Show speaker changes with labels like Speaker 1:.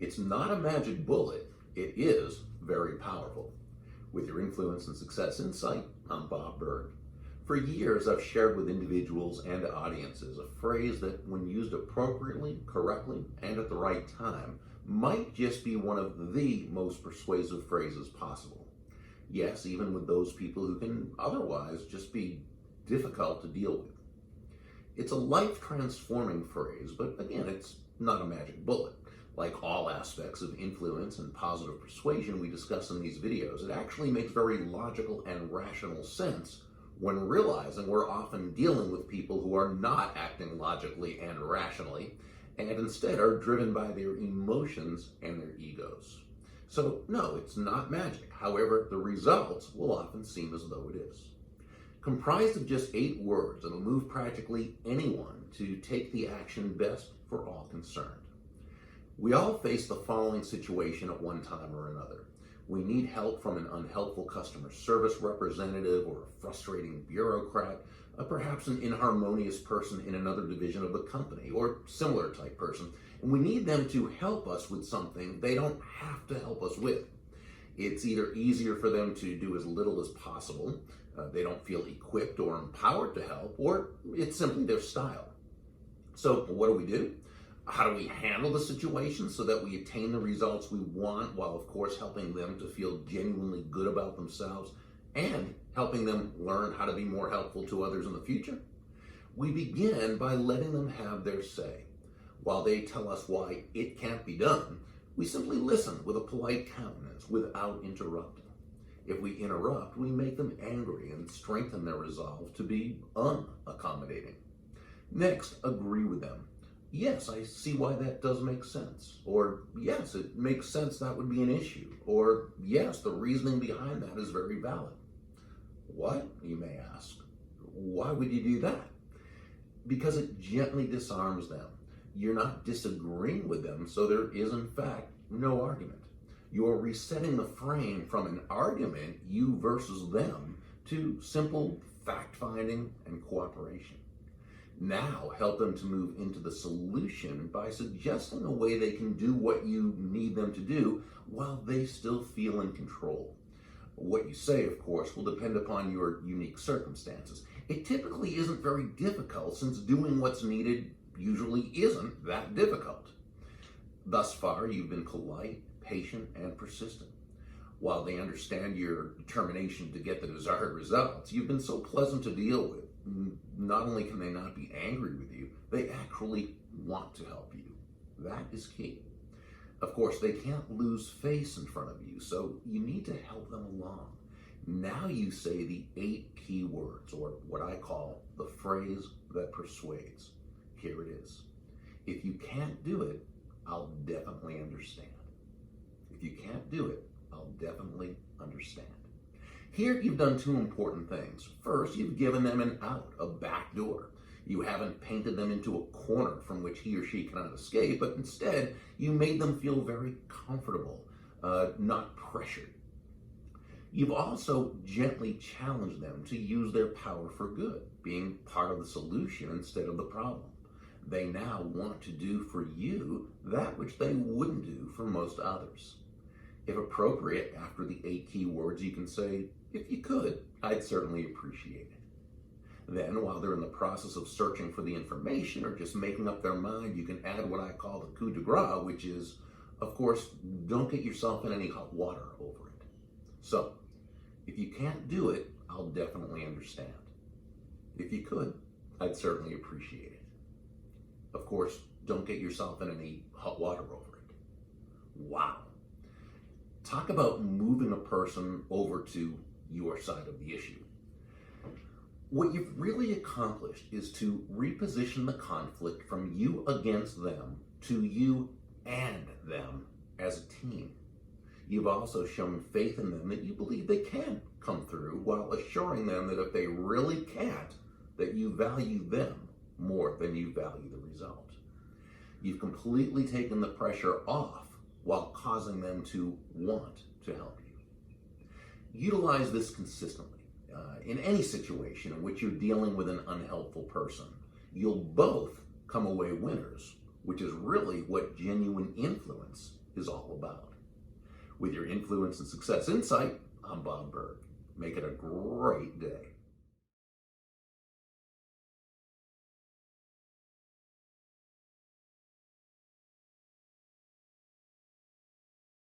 Speaker 1: It's not a magic bullet, it is very powerful. With your Influence and Success Insight, I'm Bob Berg. For years, I've shared with individuals and audiences a phrase that, when used appropriately, correctly, and at the right time, might just be one of the most persuasive phrases possible. Yes, even with those people who can otherwise just be difficult to deal with. It's a life-transforming phrase, but again, it's not a magic bullet. Like all aspects of influence and positive persuasion we discuss in these videos, it actually makes very logical and rational sense when realizing we're often dealing with people who are not acting logically and rationally, and instead are driven by their emotions and their egos. So no, it's not magic. However, the results will often seem as though it is. Comprised of just 8 words, it'll move practically anyone to take the action best for all concerned. We all face the following situation at one time or another. We need help from an unhelpful customer service representative or a frustrating bureaucrat, perhaps an inharmonious person in another division of the company or similar type person, and we need them to help us with something they don't have to help us with. It's either easier for them to do as little as possible, they don't feel equipped or empowered to help, or it's simply their style. So what do? How do we handle the situation so that we attain the results we want, while of course helping them to feel genuinely good about themselves and helping them learn how to be more helpful to others in the future? We begin by letting them have their say. While they tell us why it can't be done, we simply listen with a polite countenance without interrupting. If we interrupt, we make them angry and strengthen their resolve to be unaccommodating. Next, agree with them. Yes, I see why that does make sense. Or, yes, it makes sense that would be an issue. Or, yes, the reasoning behind that is very valid. What, you may ask? Why would you do that? Because it gently disarms them. You're not disagreeing with them, so there is, in fact, no argument. You're resetting the frame from an argument, you versus them, to simple fact-finding and cooperation. Now help them to move into the solution by suggesting a way they can do what you need them to do while they still feel in control. What you say, of course, will depend upon your unique circumstances. It typically isn't very difficult, since doing what's needed usually isn't that difficult. Thus far, you've been polite, patient, and persistent. While they understand your determination to get the desired results, you've been so pleasant to deal with. Not only can they not be angry with you, they actually want to help you. That is key. Of course, they can't lose face in front of you, so you need to help them along. Now you say the 8 key words, or what I call the phrase that persuades. Here it is. If you can't do it, I'll definitely understand. If you can't do it, I'll definitely understand. Here you've done 2 important things. First, you've given them an out, a back door. You haven't painted them into a corner from which he or she cannot escape, but instead you made them feel very comfortable, not pressured. You've also gently challenged them to use their power for good, being part of the solution instead of the problem. They now want to do for you that which they wouldn't do for most others. If appropriate, after the 8 key words, you can say, if you could, I'd certainly appreciate it. Then, while they're in the process of searching for the information or just making up their mind, you can add what I call the coup de grace, which is, of course, don't get yourself in any hot water over it. So, if you can't do it, I'll definitely understand. If you could, I'd certainly appreciate it. Of course, don't get yourself in any hot water over it. Wow. Talk about moving a person over to your side of the issue. What you've really accomplished is to reposition the conflict from you against them to you and them as a team. You've also shown faith in them that you believe they can come through, while assuring them that if they really can't, that you value them more than you value the result. You've completely taken the pressure off while causing them to want to help you. Utilize this consistently. In any situation in which you're dealing with an unhelpful person, you'll both come away winners, which is really what genuine influence is all about. With your influence and success insight, I'm Bob Berg. Make it a great day.